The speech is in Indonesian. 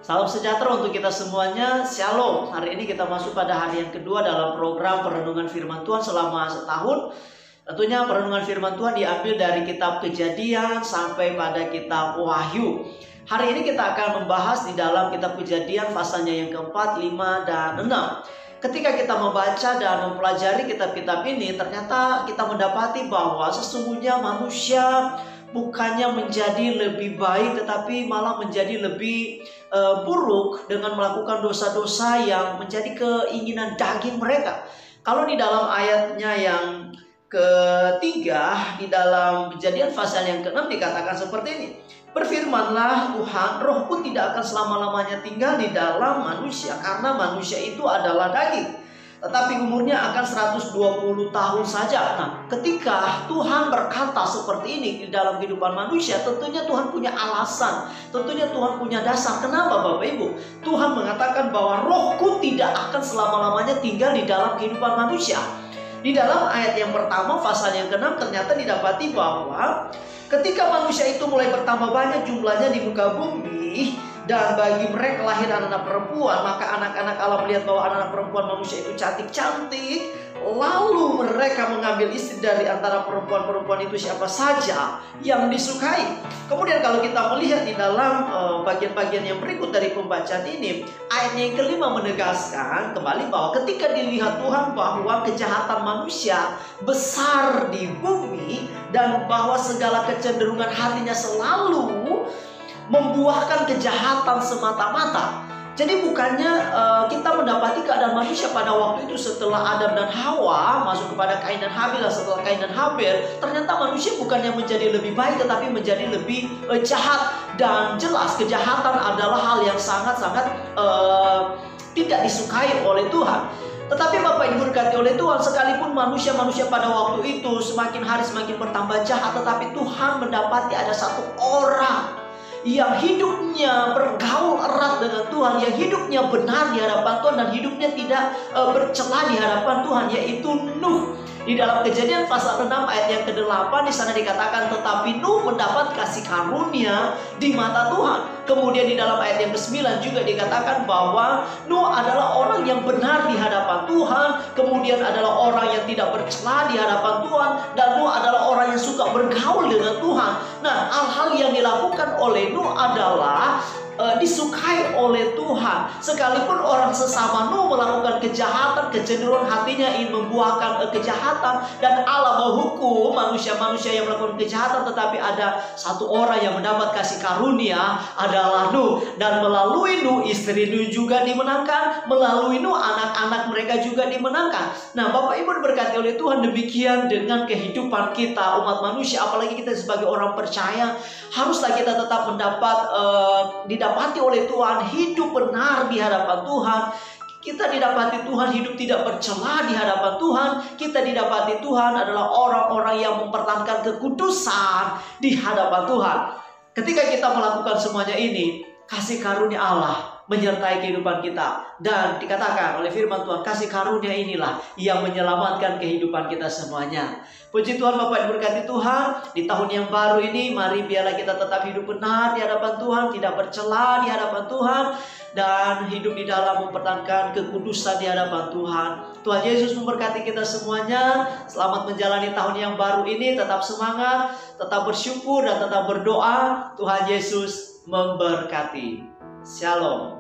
Salam sejahtera untuk kita semuanya. Shalom. Hari ini kita masuk pada hari yang kedua dalam program Perenungan Firman Tuhan selama setahun. Tentunya perenungan Firman Tuhan diambil dari kitab Kejadian sampai pada kitab Wahyu. Hari ini kita akan membahas di dalam kitab Kejadian pasalnya yang keempat, 5, dan 6. Ketika kita membaca dan mempelajari kitab-kitab ini, ternyata kita mendapati bahwa sesungguhnya manusia bukannya menjadi lebih baik, tetapi malah menjadi lebih buruk dengan melakukan dosa-dosa yang menjadi keinginan daging mereka. Kalau di dalam ayatnya yang ketiga, di dalam Kejadian pasal yang ke-6 dikatakan seperti ini. Berfirmanlah Tuhan, rohku tidak akan selama-lamanya tinggal di dalam manusia, karena manusia itu adalah daging, tetapi umurnya akan 120 tahun saja. Nah, ketika Tuhan berkata seperti ini di dalam kehidupan manusia, tentunya Tuhan punya alasan, tentunya Tuhan punya dasar. Kenapa Bapak Ibu? Tuhan mengatakan bahwa rohku tidak akan selama-lamanya tinggal di dalam kehidupan manusia. Di dalam ayat yang pertama, pasal yang ke-6, ternyata didapati bahwa ketika manusia itu mulai bertambah banyak jumlahnya di muka bumi, dan bagi mereka lahir anak-anak perempuan, maka anak-anak Allah melihat bahwa anak-anak perempuan manusia itu cantik-cantik, lalu mereka mengambil istri dari antara perempuan-perempuan itu siapa saja yang disukai. Kemudian kalau kita melihat di dalam bagian-bagian yang berikut dari pembacaan ini, ayatnya yang kelima menegaskan kembali bahwa ketika dilihat Tuhan bahwa kejahatan manusia besar di bumi, dan bahwa segala kecenderungan hatinya selalu membuahkan kejahatan semata-mata. Jadi bukannya kita mendapati keadaan manusia pada waktu itu setelah Adam dan Hawa masuk kepada Kain dan Habil, dan setelah Kain dan Habil, ternyata manusia bukannya menjadi lebih baik, tetapi menjadi lebih jahat. Dan jelas kejahatan adalah hal yang sangat-sangat tidak disukai oleh Tuhan. Tetapi Bapak Ibu diberkati oleh Tuhan, sekalipun manusia-manusia pada waktu itu semakin hari semakin bertambah jahat, tetapi Tuhan mendapati ada satu orang yang hidupnya bergaul erat dengan Tuhan, yang hidupnya benar di hadapan Tuhan, dan hidupnya tidak bercela di hadapan Tuhan, yaitu Nuh. Di dalam Kejadian pasal 6 ayat yang ke-8 di sana dikatakan, tetapi Nuh mendapat kasih karunia di mata Tuhan. Kemudian di dalam ayat yang ke-9 juga dikatakan bahwa Nuh adalah orang yang benar di hadapan Tuhan, kemudian adalah orang yang tidak bercela di hadapan Tuhan, dan Nuh adalah orang yang suka bergaul dengan Tuhan. Nah, hal-hal yang dilakukan oleh Nuh adalah disukai oleh Tuhan. Sekalipun orang sesama Nuh melakukan kejahatan, kecenderungan hatinya ingin membuahkan kejahatan, dan Allah menghukum manusia-manusia yang melakukan kejahatan, tetapi ada satu orang yang mendapat kasih karunia, adalah Nuh. Dan melalui Nuh, istri Nuh juga dimenangkan, melalui Nuh anak-anak mereka juga dimenangkan. Nah, Bapak Ibu diberkati oleh Tuhan, demikian dengan kehidupan kita umat manusia, apalagi kita sebagai orang percaya, haruslah kita tetap didapati oleh Tuhan hidup benar di hadapan Tuhan. Kita didapati Tuhan hidup tidak bercela di hadapan Tuhan. Kita didapati Tuhan adalah orang-orang yang mempertahankan kekudusan di hadapan Tuhan. Ketika kita melakukan semuanya ini, kasih karunia Allah menyertai kehidupan kita. Dan dikatakan oleh firman Tuhan, kasih karunia inilah yang menyelamatkan kehidupan kita semuanya. Puji Tuhan, Bapak diberkati Tuhan. Di tahun yang baru ini, mari biarlah kita tetap hidup benar di hadapan Tuhan, tidak bercela di hadapan Tuhan, dan hidup di dalam mempertahankan kekudusan di hadapan Tuhan. Tuhan Yesus memberkati kita semuanya. Selamat menjalani tahun yang baru ini. Tetap semangat, tetap bersyukur, dan tetap berdoa. Tuhan Yesus memberkati. Shalom.